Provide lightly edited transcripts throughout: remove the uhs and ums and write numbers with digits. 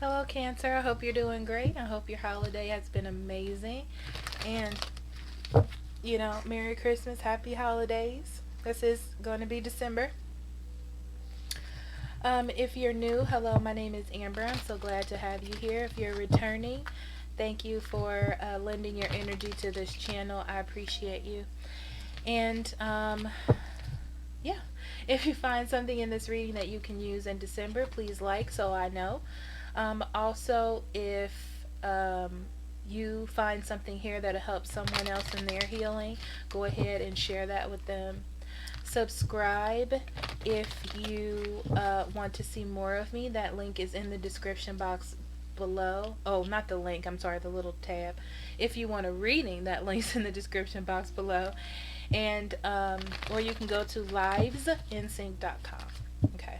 Hello, Cancer. I hope you're doing great. I hope your holiday has been amazing. And, Merry Christmas, Happy Holidays. This is going to be December. If you're new, hello, my name is Amber. I'm so glad to have you here. If you're returning, thank you for lending your energy to this channel. I appreciate you. And, yeah, if you find something in this reading that you can use in December, please like so I know. Also, if you find something here that'll help someone else in their healing, go ahead and share that with them. Subscribe if you want to see more of me. That link is in the description box below. Oh, not the link, I'm sorry, the little tab. If you want a reading, that link's in the description box below. And or you can go to livesinsync.com. Okay.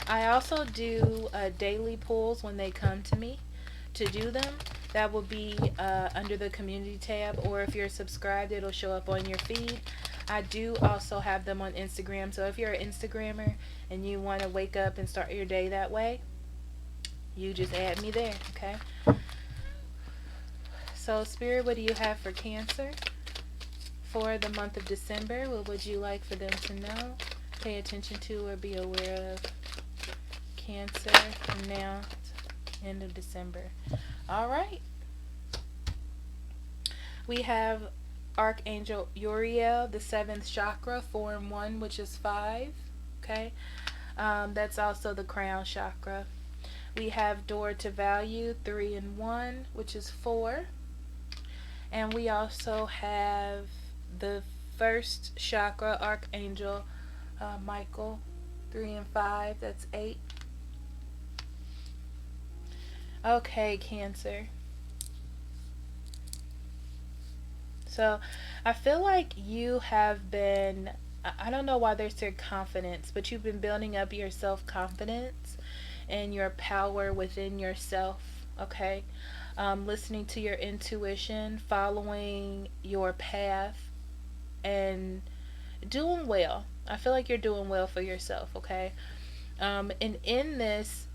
I also do daily pulls when they come to me to do them. That will be under the community tab, or if you're subscribed, it'll show up on your feed. I do also have them on Instagram, so if you're an Instagrammer and you want to wake up and start your day that way, you just add me there, okay? So, Spirit, what do you have for Cancer for the month of December? What would you like for them to know, pay attention to, or be aware of? Cancer from now to end of December. Alright. We have Archangel Uriel, the 7th chakra, form 1, which is 5. Okay. That's also the crown chakra. We have Door to Value, 3 and 1, which is 4. And we also have the 1st chakra, Archangel Michael, 3 and 5, that's 8. Okay, Cancer. So, I feel like you have been, I don't know why there's their confidence, but you've been building up your self-confidence and your power within yourself, okay? Listening to your intuition, following your path, and doing well. I feel like you're doing well for yourself, okay? And in this,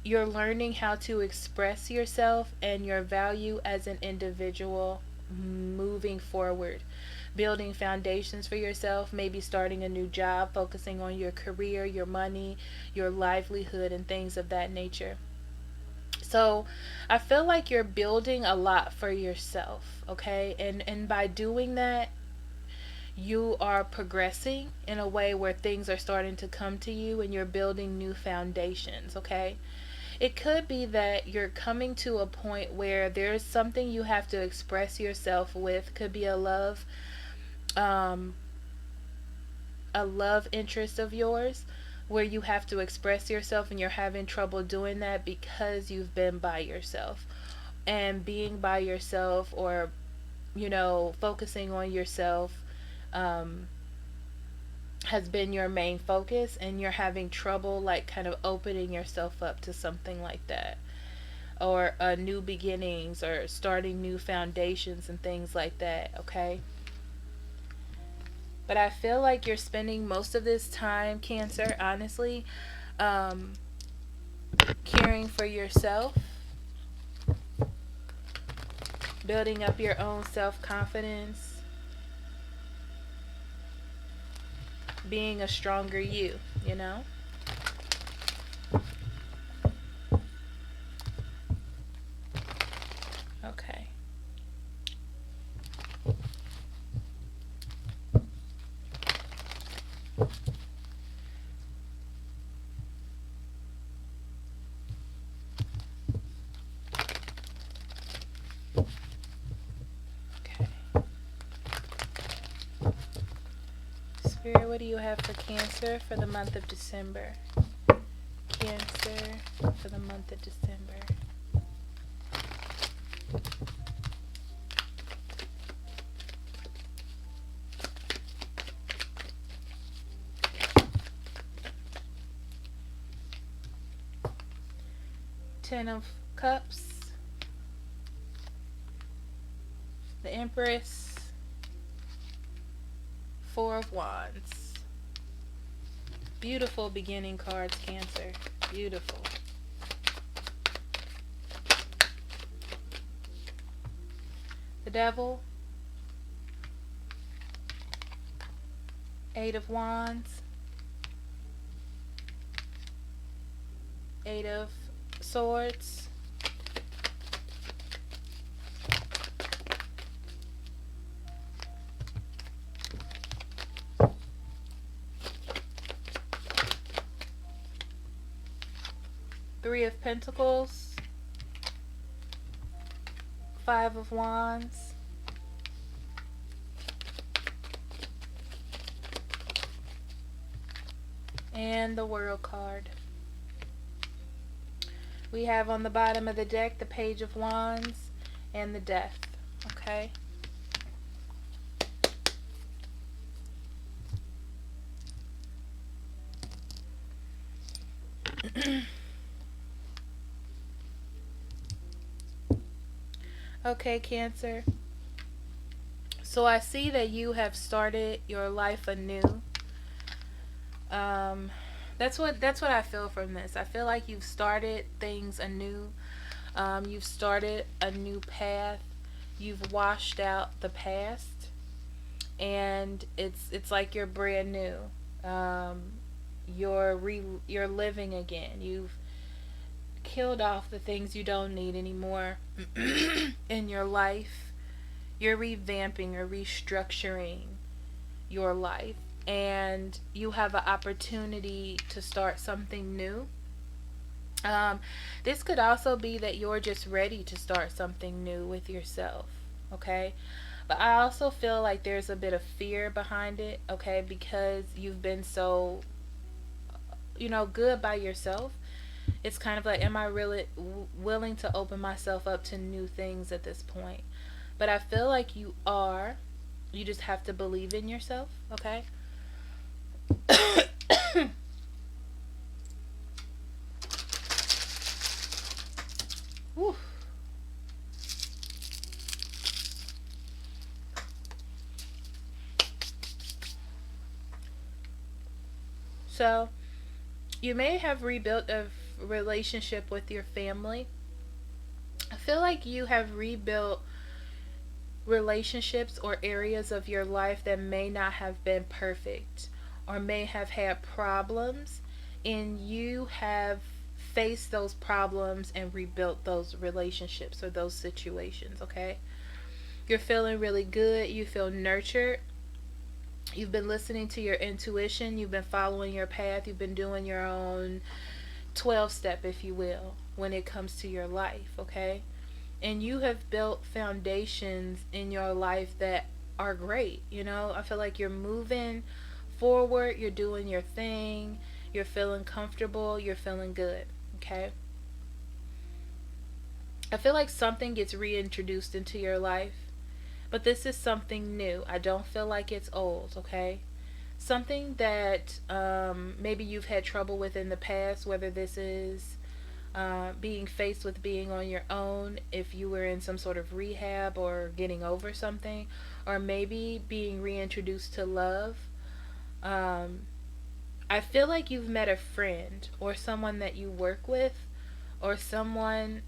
you're learning how to express yourself and your value as an individual moving forward, building foundations for yourself, maybe starting a new job, focusing on your career, your money, your livelihood, and things of that nature. So I feel like you're building a lot for yourself, okay? And by doing that, you are progressing in a way where things are starting to come to you and you're building new foundations, okay? It could be that you're coming to a point where there's something you have to express yourself with. Could be um, a love interest of yours where you have to express yourself and you're having trouble doing that because you've been by yourself. And being by yourself, or focusing on yourself, um, has been your main focus, and you're having trouble like kind of opening yourself up to something like that, or new beginnings, or starting new foundations and things like that, okay? But I feel like you're spending most of this time, Cancer, honestly, um, caring for yourself, building up your own self-confidence, being a stronger you, you know? Okay. Okay. Spirit, what do you have for Cancer for the month of December? Cancer for the month of December. Ten of Cups, the Empress, Four of Wands. Beautiful beginning cards, Cancer. Beautiful. The Devil, Eight of Wands, Eight of Swords, Three of Pentacles, Five of Wands, and the World card. We have on the bottom of the deck the Page of Wands and the Death. Okay. Okay, Cancer. So I see that you have started your life anew. That's what I feel from this. I feel like you've started things anew. You've started a new path. You've washed out the past, and it's like you're brand new. You're living again. You've killed off the things you don't need anymore in your life. You're revamping or restructuring your life, and you have an opportunity to start something new. This could also be that you're just ready to start something new with yourself, okay? But I also feel like there's a bit of fear behind it, okay? Because you've been so, good by yourself. It's kind of like, am I really willing to open myself up to new things at this point? But I feel like you are. You just have to believe in yourself, okay? Whew. So, you may have rebuilt a relationship with your family. I feel like you have rebuilt relationships or areas of your life that may not have been perfect or may have had problems, and you have faced those problems and rebuilt those relationships or those situations, okay? You're feeling really good. You feel nurtured. You've been listening to your intuition. You've been following your path. You've been doing your own 12 step, if you will, when it comes to your life, okay? And you have built foundations in your life that are great. I feel like you're moving forward. You're doing your thing. You're feeling comfortable. You're feeling good, okay? I feel like something gets reintroduced into your life, but this is something new. I don't feel like it's old, okay? Something that maybe you've had trouble with in the past, whether this is being faced with being on your own, if you were in some sort of rehab or getting over something, or maybe being reintroduced to love. I feel like you've met a friend or someone that you work with or someone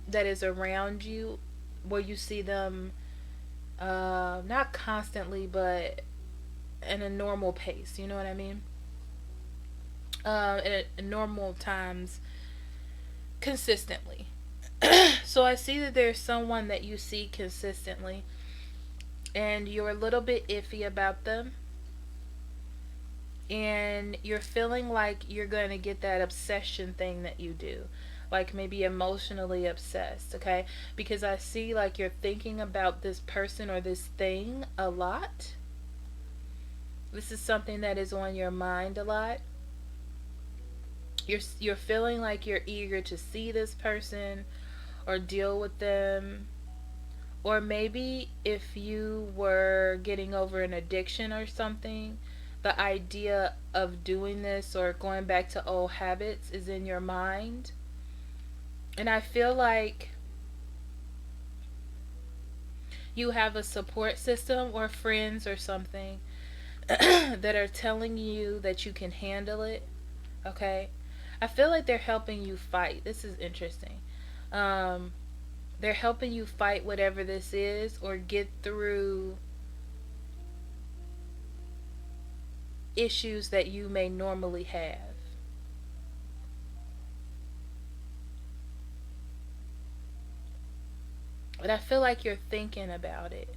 that is around you where you see them not constantly, but in a normal pace. You know what I mean? At normal times, consistently. So I see that there's someone that you see consistently, and you're a little bit iffy about them, and you're feeling like you're going to get that obsession thing that you do, like maybe emotionally obsessed, okay? Because I see like you're thinking about this person or this thing a lot. This is something that is on your mind a lot. You're feeling like you're eager to see this person or deal with them. Or maybe if you were getting over an addiction or something, the idea of doing this or going back to old habits is in your mind. And I feel like you have a support system or friends or something that are telling you that you can handle it, okay? I feel like they're helping you fight. This is interesting. They're helping you fight whatever this is or get through issues that you may normally have. But I feel like you're thinking about it.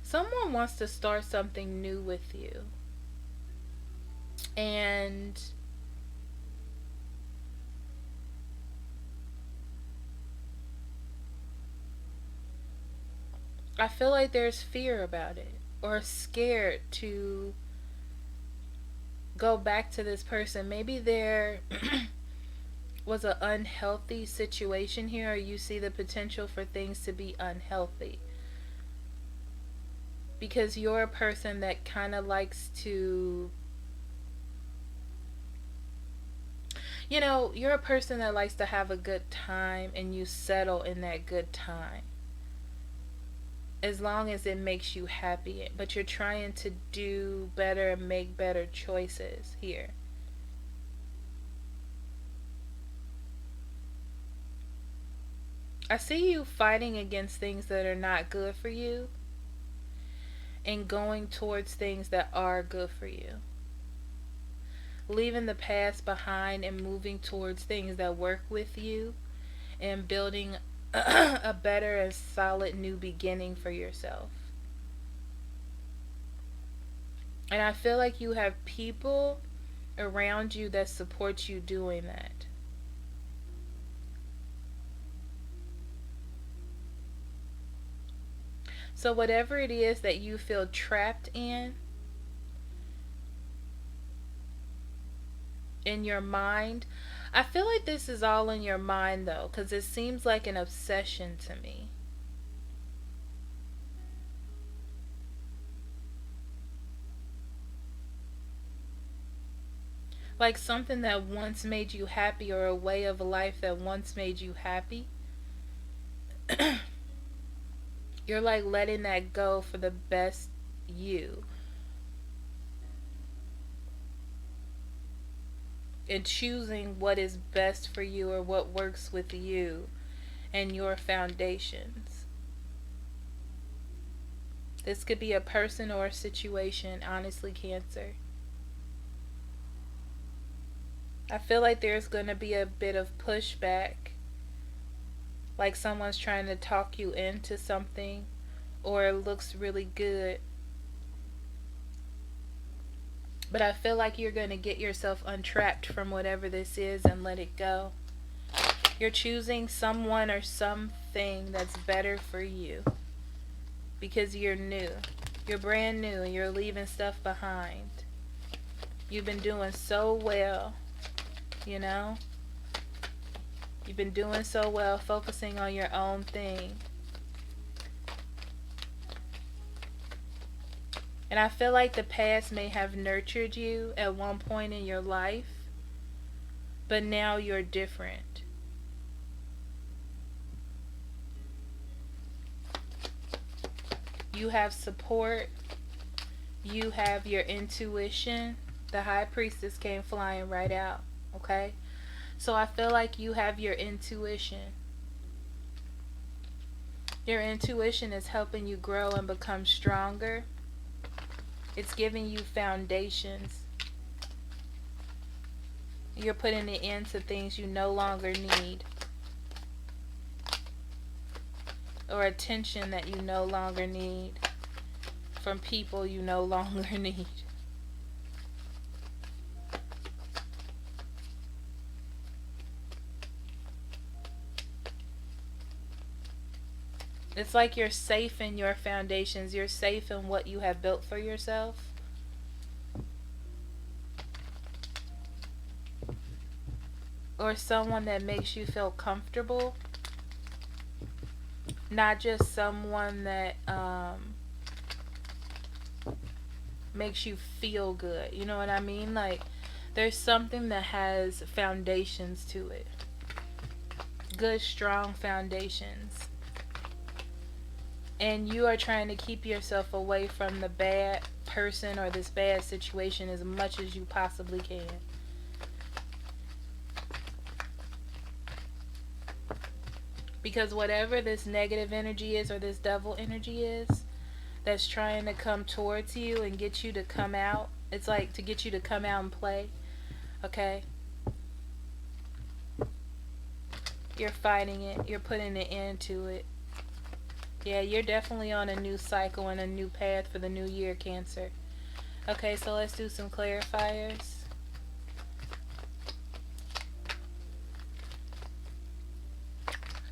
Someone wants to start something new with you. And I feel like there's fear about it, or scared to go back to this person. Maybe there was an unhealthy situation here, or you see the potential for things to be unhealthy. Because you're a person that kind of likes to, you're a person that likes to have a good time and you settle in that good time. As long as it makes you happy. But you're trying to do better and make better choices here. I see you fighting against things that are not good for you and going towards things that are good for you. Leaving the past behind and moving towards things that work with you and building a better and solid new beginning for yourself. And I feel like you have people around you that support you doing that. So whatever it is that you feel trapped in your mind, I feel like this is all in your mind though, because it seems like an obsession to me. Like something that once made you happy, or a way of life that once made you happy. You're like letting that go for the best you. And choosing what is best for you, or what works with you and your foundations. This could be a person or a situation, honestly, Cancer. I feel like there's going to be a bit of pushback, like someone's trying to talk you into something, or it looks really good. But I feel like you're going to get yourself untrapped from whatever this is and let it go. You're choosing someone or something that's better for you because you're new. You're brand new and you're leaving stuff behind. You've been doing so well, you know? You've been doing so well, focusing on your own thing. And I feel like the past may have nurtured you at one point in your life, but now you're different. You have support. You have your intuition. The High Priestess came flying right out, okay? So I feel like you have your intuition. Your intuition is helping you grow and become stronger. It's giving you foundations. You're putting an end to things you no longer need, or attention that you no longer need from people you no longer need. It's like you're safe in your foundations. You're safe in what you have built for yourself. Or someone that makes you feel comfortable. Not just someone that makes you feel good. You know what I mean? Like, there's something that has foundations to it. Good, strong foundations. And you are trying to keep yourself away from the bad person or this bad situation as much as you possibly can. Because whatever this negative energy is or this devil energy is that's trying to come towards you and get you to come out, it's like to get you to come out and play, okay? You're fighting it. You're putting an end to it. Yeah, you're definitely on a new cycle and a new path for the new year, Cancer. Okay, so let's do some clarifiers.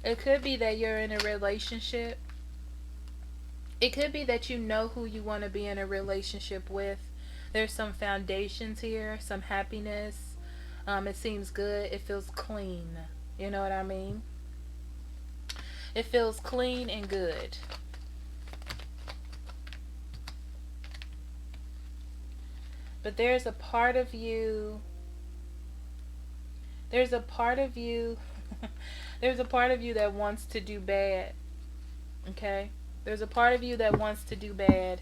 It could be that you're in a relationship. It could be that you know who you want to be in a relationship with. There's some foundations here, some happiness. It seems good. It feels clean. You know what I mean? It feels clean and good. But there's a part of you. There's a part of you. There's a part of you that wants to do bad. Okay? There's a part of you that wants to do bad.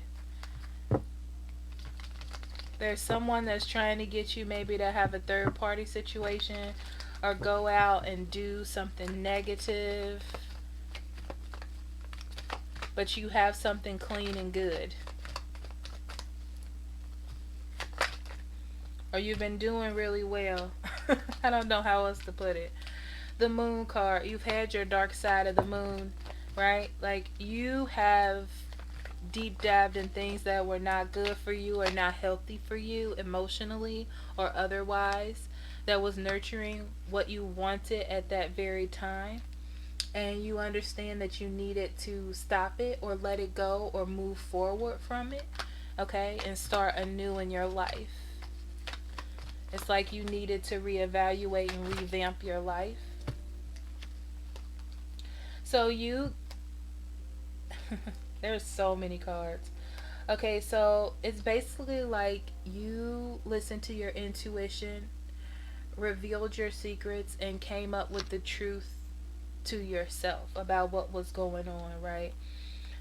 There's someone that's trying to get you maybe to have a third party situation or go out and do something negative. But you have something clean and good. Or you've been doing really well. I don't know how else to put it. The moon card, you've had your dark side of the moon, right? Like you have deep dived in things that were not good for you or not healthy for you emotionally or otherwise, that was nurturing what you wanted at that very time. And you understand that you needed to stop it or let it go or move forward from it, okay, and start anew in your life. It's like you needed to reevaluate and revamp your life. So you there's so many cards. Okay, so it's basically like you listened to your intuition, revealed your secrets, and came up with the truth to yourself about what was going on, right?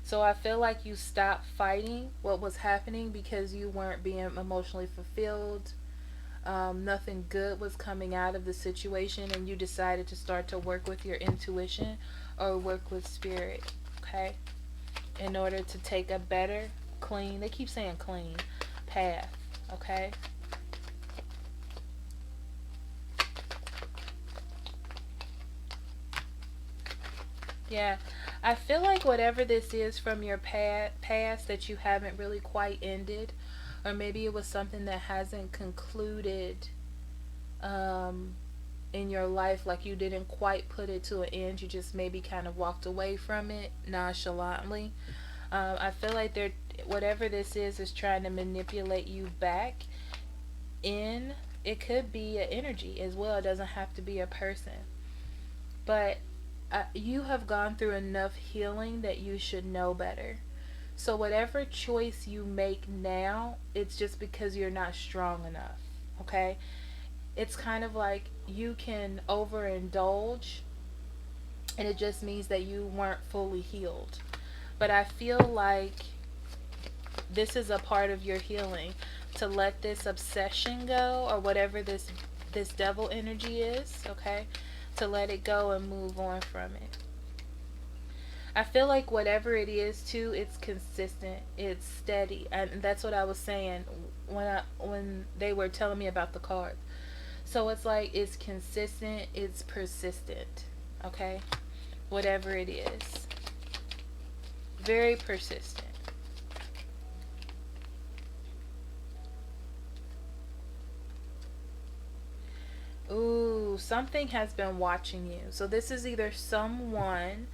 So I feel like you stopped fighting what was happening because you weren't being emotionally fulfilled. Nothing good was coming out of the situation, and you decided to start to work with your intuition or work with spirit, okay? In order to take a better, clean, they keep saying clean, path, okay? Yeah, I feel like whatever this is from your past that you haven't really quite ended, or maybe it was something that hasn't concluded um, in your life, like you didn't quite put it to an end, you just maybe kind of walked away from it nonchalantly. I feel like they're whatever this is trying to manipulate you back in. It could be an energy as well. It doesn't have to be a person, but you have gone through enough healing that you should know better. So whatever choice you make now, it's just because you're not strong enough. Okay? It's kind of like you can overindulge, and it just means that you weren't fully healed. But I feel like this is a part of your healing, to let this obsession go, or whatever this devil energy is, okay? To let it go and move on from it. I feel like whatever it is too, it's consistent, it's steady, and that's what I was saying when they were telling me about the cards. So it's like it's consistent, it's persistent, okay? Whatever it is, very persistent. Ooh, something has been watching you. So this is either someone,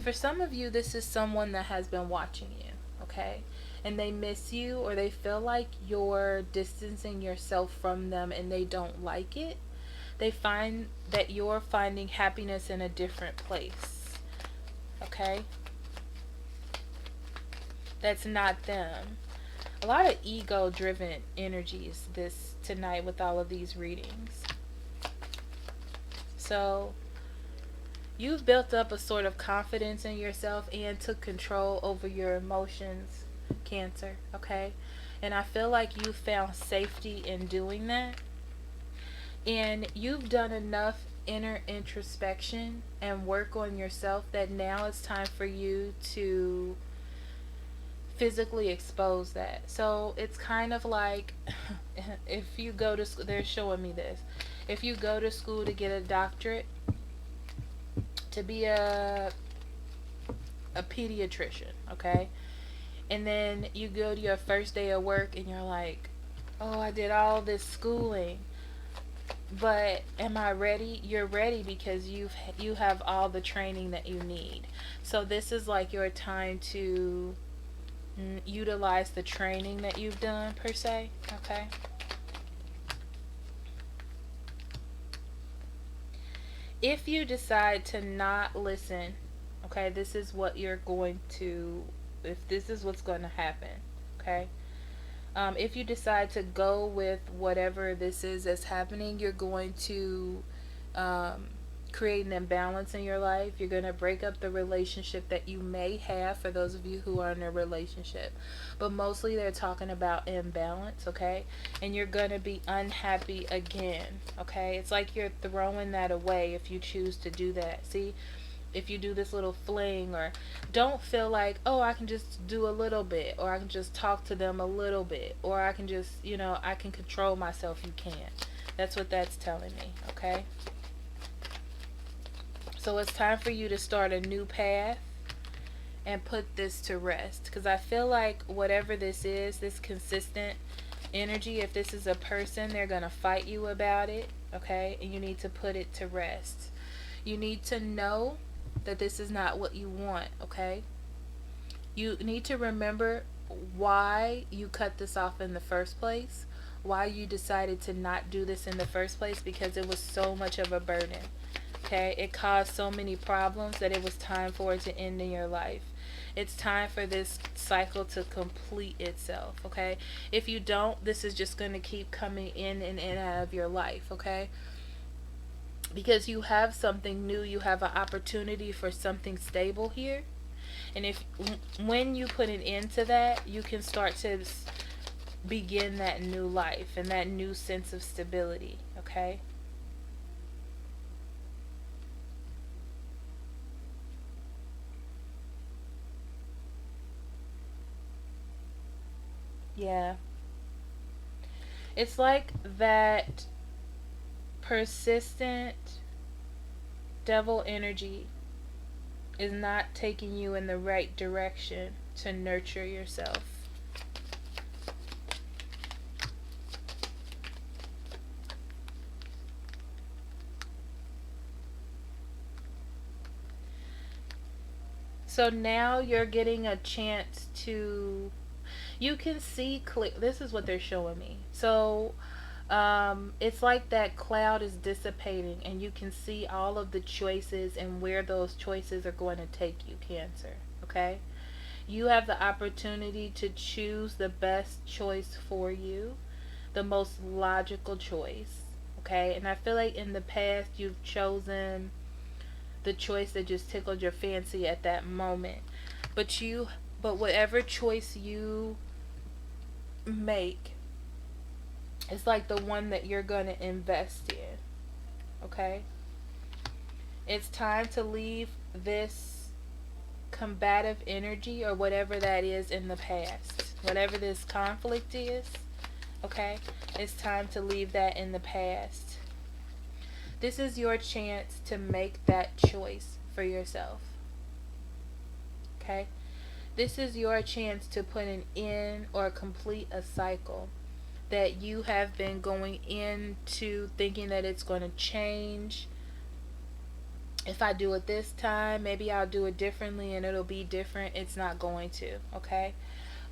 for some of you, this is someone that has been watching you, okay? And they miss you, or they feel like you're distancing yourself from them and they don't like it. They find that you're finding happiness in a different place, okay? That's not them. A lot of ego driven energies this tonight with all of these readings. So you've built up a sort of confidence in yourself and took control over your emotions, Cancer, okay? And I feel like you found safety in doing that. And you've done enough inner introspection and work on yourself that now it's time for you to physically expose that. So it's kind of like if you go to school, they're showing me this. If you go to school to get a doctorate, to be a pediatrician, okay? And then you go to your first day of work and you're like, "Oh, I did all this schooling. But am I ready?" You're ready because you have all the training that you need. So this is like your time to utilize the training that you've done per se, okay? If you decide to not listen, okay, this is what you're going to, if this is what's going to happen, okay? If you decide to go with whatever this is that's happening, you're going to um, create an imbalance in your life. You're going to break up the relationship that you may have for those of you who are in a relationship. But mostly they're talking about imbalance, okay? And you're going to be unhappy again, okay? It's like you're throwing that away if you choose to do that. See, if you do this little fling, or don't feel like, oh, I can just do a little bit, or I can just talk to them a little bit, or I can just, I can control myself. You can't. That's what that's telling me, okay? So it's time for you to start a new path and put this to rest, because I feel like whatever this is, this consistent energy, if this is a person, they're going to fight you about it, okay? And you need to put it to rest. You need to know that this is not what you want, okay? You need to remember why you cut this off in the first place, why you decided to not do this in the first place, because it was so much of a burden, okay? It caused so many problems that it was time for it to end in your life. It's time for this cycle to complete itself, okay? If you don't, this is just going to keep coming in and in out of your life, okay? Because you have something new, you have an opportunity for something stable here. And if when you put an end to that, you can start to begin that new life and that new sense of stability, okay? Yeah. It's like that persistent devil energy is not taking you in the right direction to nurture yourself. So now you're getting a chance to, you can see clear. This is what they're showing me. So it's like that cloud is dissipating and you can see all of the choices and where those choices are going to take you, Cancer, okay? You have the opportunity to choose the best choice for you, the most logical choice, okay? And I feel like in the past you've chosen the choice that just tickled your fancy at that moment. But whatever choice you make, it's like the one that you're going to invest in, okay? It's time to leave this combative energy or whatever that is in the past. Whatever this conflict is, okay? It's time to leave that in the past. This is your chance to make that choice for yourself, okay? This is your chance to put an end or complete a cycle that you have been going into thinking that it's going to change. If I do it this time, maybe I'll do it differently and it'll be different. It's not going to, okay?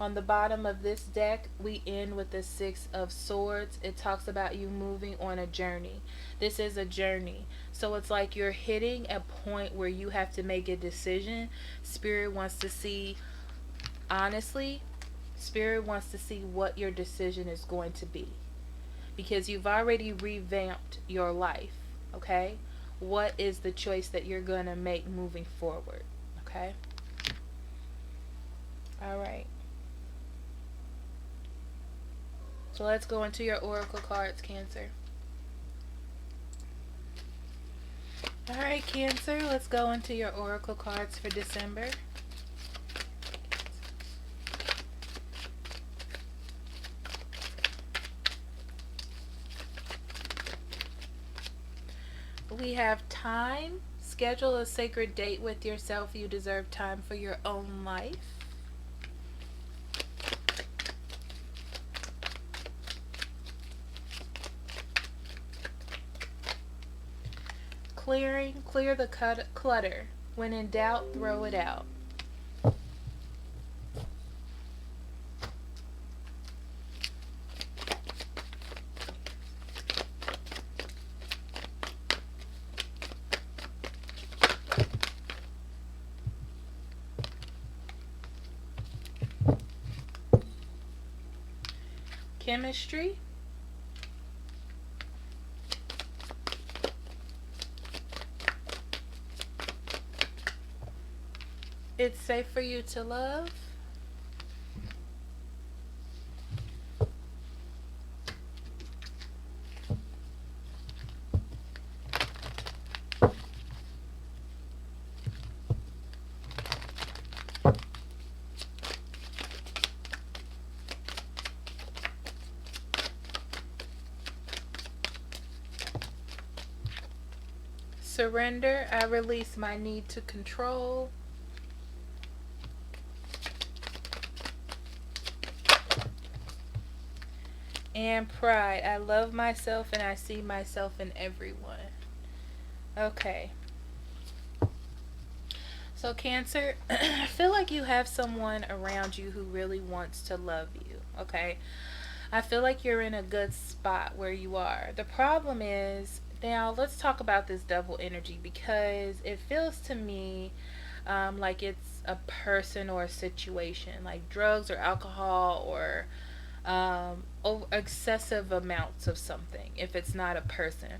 On the bottom of this deck, we end with the Six of Swords. It talks about you moving on a journey. This is a journey. So it's like you're hitting a point where you have to make a decision. Spirit wants to see, honestly, Spirit wants to see what your decision is going to be. Because you've already revamped your life, okay? what is the choice that you're going to make moving forward. Okay? All right. So let's go into your oracle cards, Cancer. All right, Cancer, let's go into your oracle cards for December. We have time. Schedule a sacred date with yourself. You deserve time for your own life. Clear the clutter. When in doubt, throw it out. Chemistry. It's safe for you to love. Surrender. I release my need to control. And pride. I love myself and I see myself in everyone. Okay. So, Cancer, I feel like you have someone around you who really wants to love you. Okay. I feel like you're in a good spot where you are. The problem is, now let's talk about this double energy, because it feels to me like it's a person or a situation, like drugs or alcohol or excessive amounts of something if it's not a person.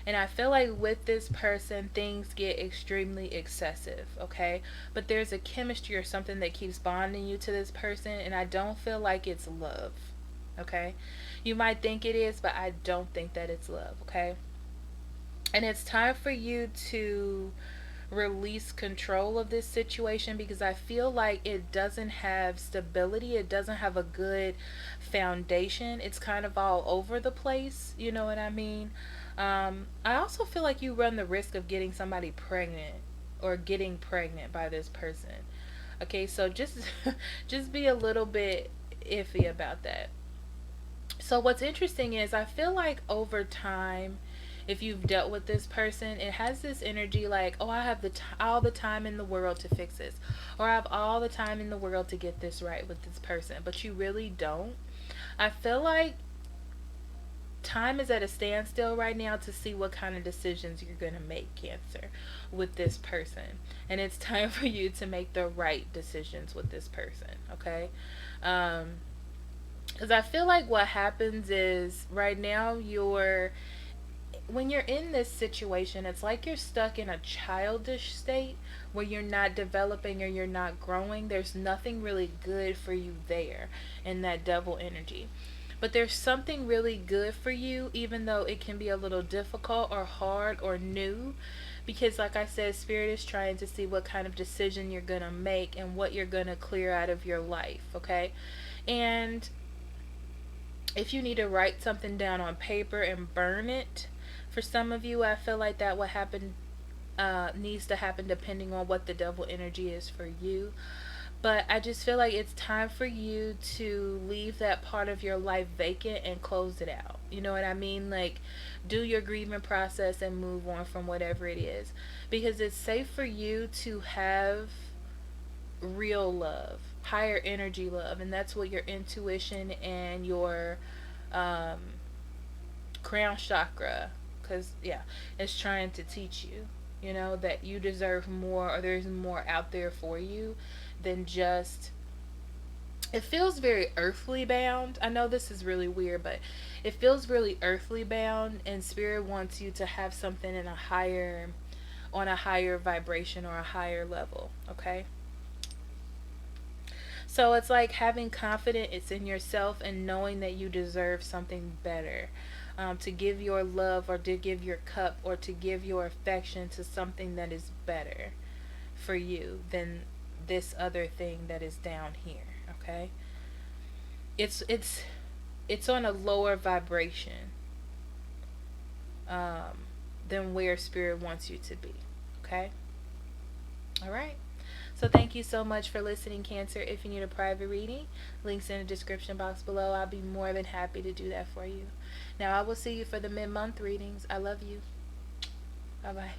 And I feel like with this person, things get extremely excessive, okay? But there's a chemistry or something that keeps bonding you to this person, and I don't feel like it's love, okay? You might think it is, but I don't think that it's love, okay? And it's time for you to release control of this situation, because I feel like it doesn't have stability. It doesn't have a good foundation. It's kind of all over the place. You know what I mean? I also feel like you run the risk of getting somebody pregnant or getting pregnant by this person. Okay, so just just be a little bit iffy about that. So what's interesting is I feel like over time, if you've dealt with this person, it has this energy like, oh, I have all the time in the world to fix this, or I have all the time in the world to get this right with this person, but you really don't. I feel like time is at a standstill right now to see what kind of decisions you're going to make, Cancer, with this person. And it's time for you to make the right decisions with this person, okay? Because I feel like what happens is right now when you're in this situation, it's like you're stuck in a childish state where you're not developing or you're not growing. There's nothing really good for you there in that double energy. But there's something really good for you, even though it can be a little difficult or hard or new. Because, like I said, Spirit is trying to see what kind of decision you're going to make and what you're going to clear out of your life, okay? And if you need to write something down on paper and burn it, for some of you, I feel like that will happen, needs to happen depending on what the devil energy is for you. But I just feel like it's time for you to leave that part of your life vacant and close it out. You know what I mean? Like, do your grieving process and move on from whatever it is. Because it's safe for you to have real love, higher energy love. And that's what your intuition and your um, crown chakra, because, yeah, it's trying to teach you. You know, that you deserve more, or there's more out there for you than just it feels very earthly bound. I know this is really weird, but it feels really earthly bound, and spirit wants you to have something in a higher, on a higher vibration or a higher level, okay? So it's like having confidence in yourself and knowing that you deserve something better. To give your love or to give your cup or to give your affection to something that is better for you than this other thing that is down here, okay? It's on a lower vibration um, than where spirit wants you to be, okay? All right. So thank you so much for listening, Cancer. If you need a private reading, links in the description box below. I'll be more than happy to do that for you. Now I will see you for the mid-month readings. I love you. Bye bye.